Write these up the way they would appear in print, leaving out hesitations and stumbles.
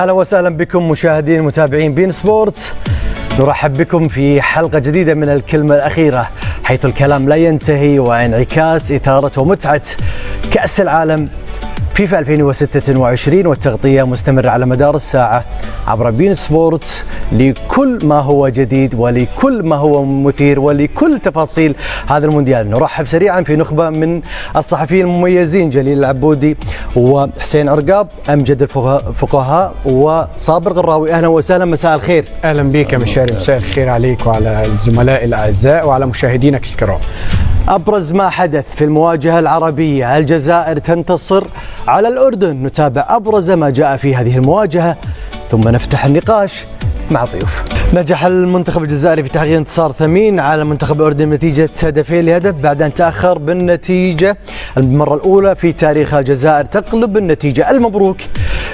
اهلا وسهلا بكم مشاهدين متابعين بين سبورتس. نرحب بكم في حلقة جديدة من الكلمة الأخيرة، حيث الكلام لا ينتهي وانعكاس إثارة ومتعة كأس العالم فيفا 2026 والتغطية مستمرة على مدار الساعة عبر بين سبورتس لكل ما هو جديد ولكل ما هو مثير ولكل تفاصيل هذا المونديال. نرحب سريعا في نخبة من الصحفيين المميزين، جليل العبودي وحسين عرقاب، أمجد الفقهاء وصابر غراوي. أهلا وسهلا، مساء الخير. أهلا بك يا مشاري، مساء الخير عليك وعلى الزملاء الأعزاء وعلى مشاهدينك الكرام. أبرز ما حدث في المواجهة العربية، الجزائر تنتصر على الأردن. نتابع أبرز ما جاء في هذه المواجهة ثم نفتح النقاش مع ضيوف. نجح المنتخب الجزائري في تحقيق انتصار ثمين على المنتخب الأردني بنتيجة 2-0 بعد أن تأخر بالنتيجة المرة الأولى في تاريخ الجزائر تقلب النتيجة. المبروك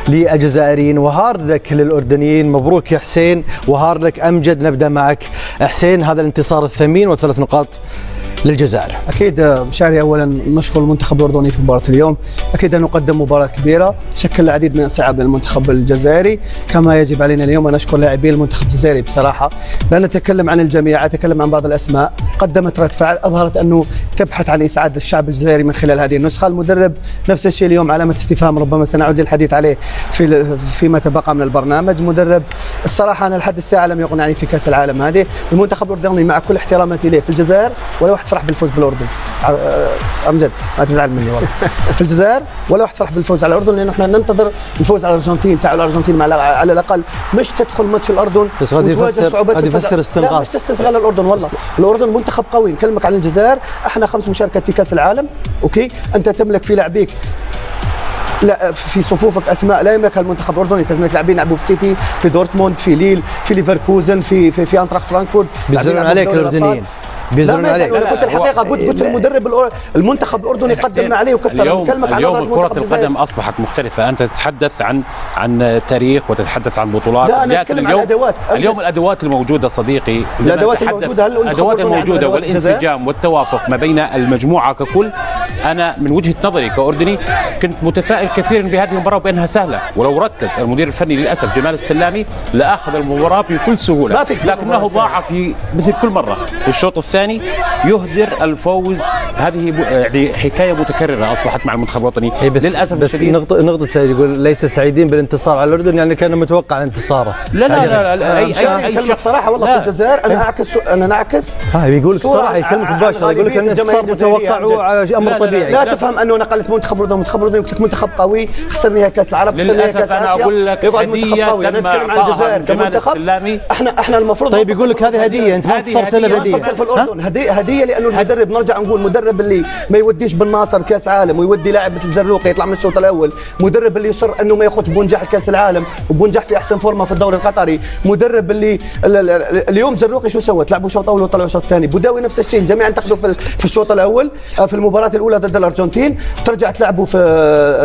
للجزائريين وهارد لك للأردنيين. مبروك يا حسين وهارد لك أمجد. نبدأ معك حسين، هذا الانتصار الثمين و3 نقاط للجزائر. أكيد مشاري، أولا نشكر المنتخب الأردني في مباراة اليوم. أكيد أن نقدم مباراة كبيرة شكل العديد من الصعاب للمنتخب الجزائري، كما يجب علينا اليوم أن نشكر لاعبي المنتخب الجزائري بصراحة. لا نتكلم عن الجميع، أتكلم عن بعض الأسماء قدمت رد فعل أظهرت أنه تبحث عن إسعاد الشعب الجزائري من خلال هذه النسخة. المدرب نفس الشيء اليوم علامة استفهام، ربما سنعود للحديث عليه فيما تبقى من البرنامج. مدرب الصراحة أنا لحد الساعة لم يقنعني في كأس العالم هذه. المنتخب الأردني مع كل احتراماتي له في الجزائر ولا واحد فرح بالفوز بالأردن. أمجد ما تزعل مني والله. في الجزائر ولا واحد فرح بالفوز على الأردن، لأنه احنا ننتظر الفوز على الأرجنتين. تعالوا الأرجنتين على الأقل مش تدخل ماتش الأردن بس غادي يفسر استنقاص. لا مش تستغل الأردن والله. الأردن منتخب قوي. نكلمك عن الجزائر، احنا 5 مشاركات في كأس العالم، أوكي؟ أنت تملك في لاعبيك، لا في صفوفك اسماء لا يملكها المنتخب الاردني. تملك لاعبين لعبوا في السيتي، في دورتموند، في ليل، في ليفركوزن، في انتراخ فرانكفورت. بيزرون عليك الأردنيين، بيزرون عليك. لا قلت الحقيقه، قلت المدرب المنتخب الاردني قدم عليه وكثر. اليوم كرة القدم اصبحت مختلفة. انت تتحدث عن تاريخ وتتحدث عن بطولات، لكن اليوم الادوات الموجودة صديقي، الادوات الموجودة والانسجام والتوافق ما بين المجموعة ككل. انا من وجهة نظري كأردني كنت متفائل كثيرا بهذه المباراة بانها سهلة، ولو ركز المدير الفني للاسف جمال السلامي لاخذ المباراة بكل سهولة، لكنه ضاع في مثل كل مرة في الشوط الثاني يهدر الفوز. هذه يعني حكايه متكرره اصبحت مع المنتخب الوطني للاسف الشديد. نقطة سعيد يقول ليس سعيدين بالانتصار على الأردن، يعني كان متوقع انتصاره. لا اي شخص بصراحه والله في الجزائر انا نعكس يقول لك صراحه، يكلمك مباشره يقول لك ان الانتصار متوقع وامر طبيعي. لا تفهم انه نقلت منتخب الأردن. المنتخب الأردني يقول لك منتخب قوي، خسر نهائي كاس العرب، خسر نهائي كاس انا اقول لك هديه نتكلم عن الجزائر كمنتخب. احنا المفروض طيب يقول لك هذه هديه، انت ما انتصرت الا بهديه في الأردن. هديه لانه المدرب، نرجع نقول مدرب اللي ما يوديش بالناصر كاس عالم ويودي لاعب مثل الزروقي يطلع من الشوط الاول، مدرب اللي يصر انه ما ياخذ بنجاح كاس العالم وبنجاح في احسن فورمه في الدوري القطري، مدرب اللي اليوم زروقي شو سوى؟ لعبوا شوط اول وطلعوا شوط ثاني. بوداوي نفس الشيء، جميعا انتقدوا في الشوط الاول في المباراه الاولى ضد الارجنتين، ترجع تلعبوا في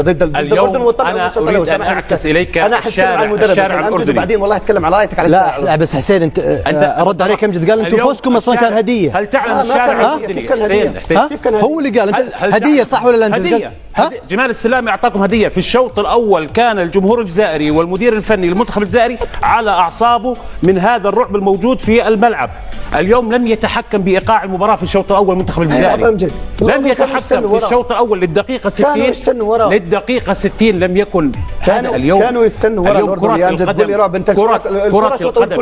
ضد الاردن وطلعوا الشوط الاول. انا اعكس اليك الشارع الاردني وبعدين والله اتكلم على رايتك على لا بس حسين انت رد عليك امجد، قال انتم فوزكم اصلا كان هديه. هل تعلم الشارع حسين هو اللي قال هديه صح ولا لا؟ هديه. جمال السلامي اعطاكم هديه. في الشوط الاول كان الجمهور الجزائري والمدير الفني للمنتخب الجزائري على اعصابه من هذا الرعب الموجود في الملعب. اليوم لم يتحكم بايقاع المباراه في الشوط الاول المنتخب الجزائري، لم يتحكم في الشوط الاول للدقيقه 60. للدقيقه 60 لم يكن هذا. اليوم كانوا يستنوا ورا الأردن. يا امجد قول لي رعب. انت كرة القدم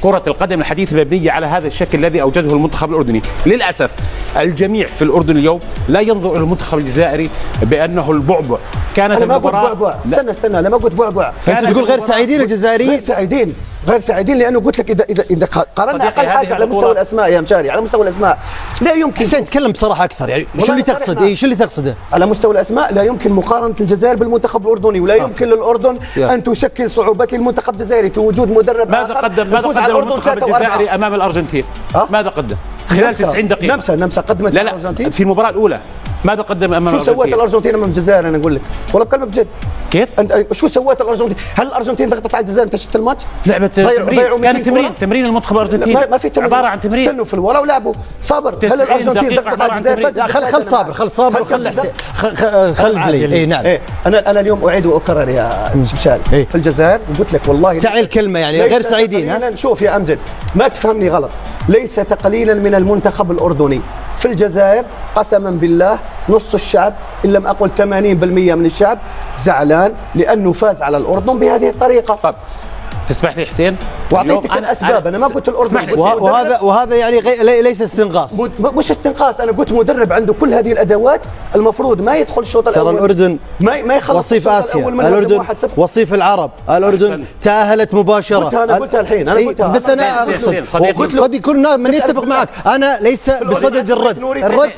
كرة القدم الحديثة مبنية على هذا الشكل الذي أوجده المنتخب الأردني. للأسف الجميع في الأردن اليوم لا ينظر إلى المنتخب الجزائري بأنه البعبع. كانت المباراة استنى لما قلت بعبع انت تقول غير سعيدين الجزائريين؟ غير سعيدين لانه قلت لك اذا قارنا اقل حاجه على مستوى الاسماء يا مشاري، على مستوى الاسماء لا يمكن. حسين تكلم بصراحه اكثر، يعني شو اللي تقصد؟ شو اللي تقصده؟ على مستوى الاسماء لا يمكن مقارنه الجزائر بالمنتخب الاردني، ولا يمكن للاردن ان تشكل صعوبات للمنتخب الجزائري في وجود مدرب. ماذا قدم المنتخب الجزائري امام الارجنتين؟ ماذا قدم خلال 90 دقيقه؟ نمسا قدمت الارجنتين في المباراه الاولى. ماذا قدم امام شو سوت الارجنتين امام الجزائر؟ انا اقول لك والله بكلمك بجد. كيف؟ انت شو سوت الارجنتين؟ هل الارجنتين ضغطت على الجزائر؟ انت شفت الماتش؟ لعبه تمرين، كان تمرين المنتخب الارجنتيني. ما في تمرين، عباره عن تمرين. استنوا في الورا ولعبوا. صابر، هل الارجنتين ضغطت على الجزائر؟ خل صابر وخل حسين خل جليل. اي نعم. انا اليوم اعيد واكرر يا شمشال في الجزائر، وقلت لك والله تعي الكلمه يعني غير سعيدين. شوف يا امجد، ما تفهمني غلط، ليس تقليلا من المنتخب الاردني. في الجزائر قسما بالله نص الشعب ان لم اقل 80% من الشعب زعلان لانه فاز على الاردن بهذه الطريقه. طب تسمح لي حسين، واعطيتك الاسباب، انا ما قلت الاردن. وهذا يعني ليس استنقاص. مش استنقاص، انا قلت مدرب عنده كل هذه الادوات المفروض ما يدخل الشوط الاول. ترى الاردن ما يخلص وصيف اسيا، الاردن وصيف العرب، الاردن تاهلت مباشره. انا قلتها الحين، انا قلتها بس انا اقصد قد يكون من يتفق معك، انا ليس بصدد الرد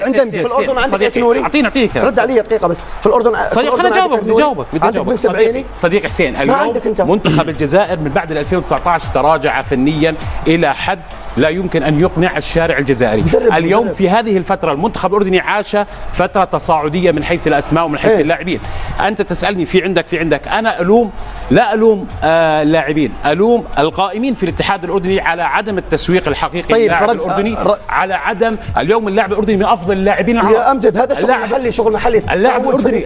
عند امجد. في الاردن عندك نوري، اعطيني رد علي دقيقه بس. في الاردن صديق، خليني اجاوبك عندك بن سبعيني. صديق حسين، اليوم منتخب الجزائر من بعد 2019 تراجع فنيا الى حد لا يمكن ان يقنع الشارع الجزائري. اليوم في هذه الفتره المنتخب الاردني عاش فتره تصاعديه من حيث الاسماء ومن حيث اللاعبين. انت تسالني في عندك، انا لا الوم اللاعبين، الوم القائمين في الاتحاد الاردني على عدم التسويق الحقيقي للاعب الاردني، على عدم اليوم اللاعب الاردني من افضل اللاعبين العرب. يا امجد هذا شغل محلي اللاعب الاردني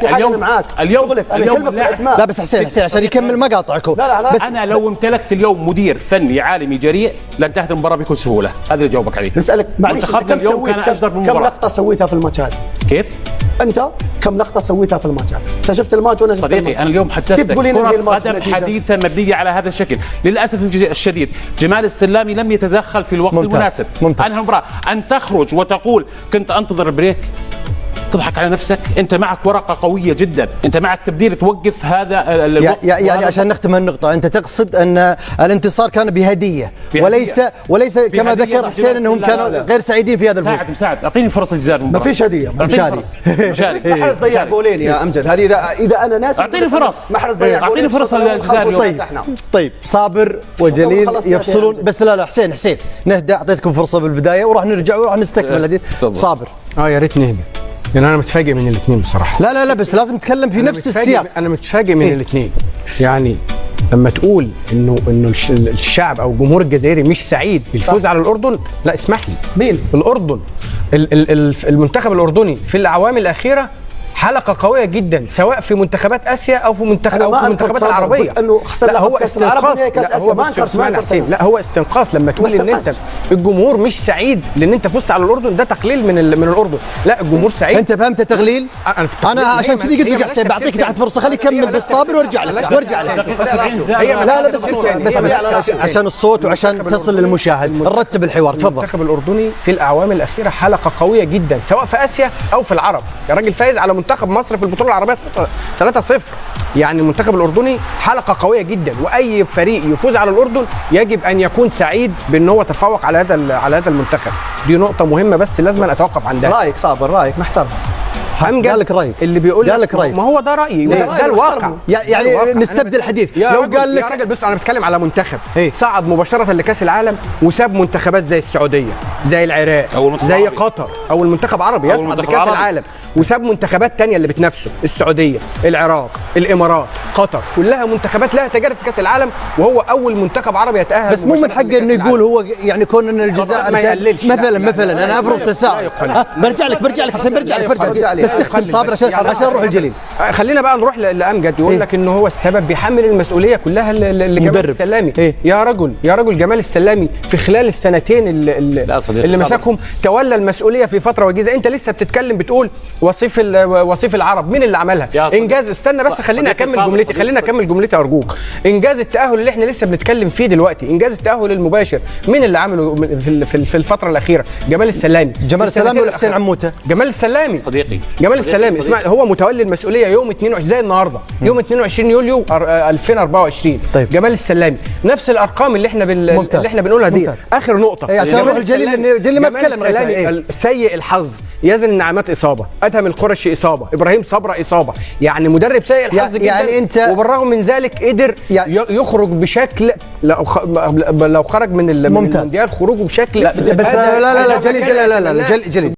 اليوم لا بس حسين عشان يكمل مقاطعكم. بس انا لو امتلكت اليوم مدير فني عالمي جريء لانتهت المباراه بكل سهوله. هذا اللي جاوبك عليه. نسالك معلش، كم لقطه سويتها في الماتش هذا؟ كيف؟ انت كم لقطه سويتها في الماتش هذا؟ انت شفت الماتش وانا شفت صديقي، انا اليوم حدثتك كرة قدم حديثة مبنية على هذا الشكل. للاسف الشديد جمال السلامي لم يتدخل في الوقت المناسب. انهى المباراة. ان تخرج وتقول كنت انتظر بريك، تضحك على نفسك. انت معك ورقه قويه جدا، انت معك تبديل توقف هذا الوقت. يعني عشان نختم النقطه، انت تقصد ان الانتصار كان بهديه وليس كما ذكر حسين انهم كانوا غير سعيدين في هذا الفوز. مساعد اعطيني فرص الجزائر. ما فيش هديه، مشاري محرز ضيع جولين يا امجد. هذه اذا انا ناسي اعطيني فرص، محرز ضيع، اعطيني فرص للجزائر. طيب صابر وجليل يفصلون. بس لا حسين نهدى، اعطيتكم فرصه بالبدايه وراح نرجع وراح نستكمل الحديث. صابر يا ريت نهدى، لأن أنا متفاجئ من الاثنين بصراحة. لا بس لازم تتكلم في نفس السياق. أنا متفاجئ من الاثنين. يعني لما تقول إنه الشعب أو الجمهور الجزائري مش سعيد بالفوز على الأردن، لا اسمح لي. مين؟ الأردن. المنتخب الأردني في الأعوام الأخيرة حلقة قوية جدا، سواء في منتخبات آسيا أو في المنتخبات العربية. لا هو استنقاص. لا هو استنقاص لما تقول إن أنت الجمهور مش سعيد لأن أنت فزت على الأردن، ده تقليل من الأردن. لا الجمهور سعيد. أنت فهمت تغليل؟ أنا عشان كذي قلت لك يا حسين بعطيك تحت فرصة، خلي يكمل بس صابر وارجع لك. لا بس عشان الصوت وعشان تصل للمشاهد نرتب الحوار. تفضل. المنتخب الأردني في الأعوام الأخيرة حلقة قوية جدا، سواء في آسيا أو في العرب. يا راجل فايز على منتخب مصر في البطوله العربيه 3-0. يعني المنتخب الاردني حلقه قويه جدا، واي فريق يفوز على الاردن يجب ان يكون سعيد بان هو تفوق على هذا المنتخب. دي نقطه مهمه بس لازم اتوقف عندها. رايك صابر، رايك محترم. قال لك رايك اللي بيقول لك رايك. ما هو ده رايي، ده الواقع. يعني نستبدل الحديث. لو قال لك يا راجل بص، انا بتكلم على منتخب صعد مباشره لكاس العالم وساب منتخبات زي السعوديه، زي العراق، زي قطر، او المنتخب عربي يصعد لكاس العالم وساب منتخبات تانية اللي بتنافسه، السعوديه، العراق، الامارات، قطر، كلها منتخبات لها تجارب في كاس العالم، وهو اول منتخب عربي يتاهل. بس مو من حقه انه يقول هو يعني كون ان الجزائر ما يقللش. مثلا انا افرض تساؤل. برجع لك حسين، برجع لك بس تختم صابر عشان نروح الجليل. خلينا بقى نروح لامجد يقول لك ان هو السبب، بيحمل المسؤوليه كلها لجمال السلامي. يا رجل جمال السلامي في خلال السنتين اللي مسكهم تولى المسؤوليه في فتره وجيزه. انت لسه بتتكلم بتقول وصيف العرب، مين اللي عملها؟ انجاز. استنى بس خلينا اكمل جملتي ارجوك. انجاز التاهل اللي احنا لسه بنتكلم فيه دلوقتي، انجاز التاهل المباشر، مين اللي عمله في الفتره الاخيره؟ جمال السلامي ولا حسين عموته؟ جمال السلامي صديقي. جمال السلامي. اسمع، هو متولي المسؤوليه يوم 22 زي النهارده، يوم 22 يوليو 2024. طيب. جمال السلامي نفس الارقام اللي احنا بنقولها دي. اخر نقطه عشان نروح الجليل ما اتكلم. سيء الحظ، يزن النعمات اصابه، ادهم القرشي اصابه، ابراهيم صبرا اصابه، يعني مدرب سيء الحظ جدا. يعني انت وبالرغم من ذلك قدر يخرج بشكل لو خرج من المونديال خروجه بشكل بس لا جليل